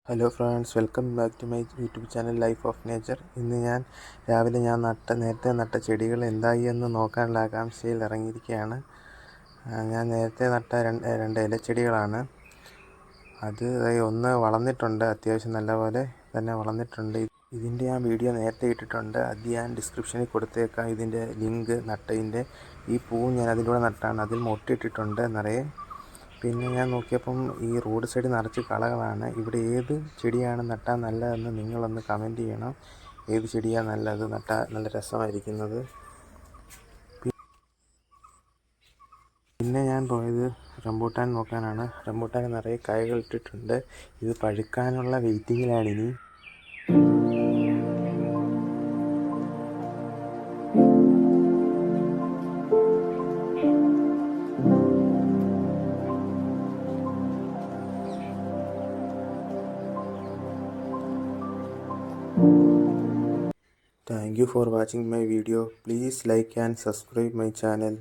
Hello friends, welcome back to my YouTube channel life of nature. ഇന്ന് രാവിലെ ഞാൻ നേരത്തെ നട്ട ചെടികൾ എന്തായി എന്ന് നോക്കാനുള്ള ആകാംക്ഷയിൽ ഇറങ്ങിയിരിക്കുകയാണ്. ഞാൻ നേരത്തെ നട്ട രണ്ട് ഇലച്ചെടികളാണ്. അത് ഒന്ന് വളർന്നിട്ടുണ്ട്, അത്യാവശ്യം നല്ലപോലെ തന്നെ വളർന്നിട്ടുണ്ട്. ഇതിൻ്റെ ഞാൻ വീഡിയോ നേരത്തെ ഇട്ടിട്ടുണ്ട്, അത് ഞാൻ ഡിസ്ക്രിപ്ഷനിൽ കൊടുത്തേക്കാം. ഇതിൻ്റെ ലിങ്ക് നട്ടതിൻ്റെ ഈ പൂ ഞാൻ അതിലൂടെ നട്ടാണ്, അതിൽ മൊട്ടിട്ടിട്ടുണ്ട് നിറയെ. പിന്നെ ഞാൻ നോക്കിയപ്പം ഈ റോഡ് സൈഡ് നിറച്ച് കളകളാണ്. ഇവിടെ ഏത് ചെടിയാണ് നട്ടാൽ നല്ലതെന്ന് നിങ്ങളൊന്ന് കമൻറ്റ് ചെയ്യണം. ഏത് ചെടിയാണ് നല്ലത്, നട്ടാൽ നല്ല രസമായിരിക്കുന്നത്. പിന്നെ ഞാൻ പോയത് റംബൂട്ടാൻ നോക്കാനാണ്. റംബൂട്ടാൻ നിറയെ കായകൾ ഇട്ടിട്ടുണ്ട്. ഇത് പഴുക്കാനുള്ള വെയിറ്റിങ്ങിലാണിനി. Thank you for watching my video. Please like and subscribe my channel.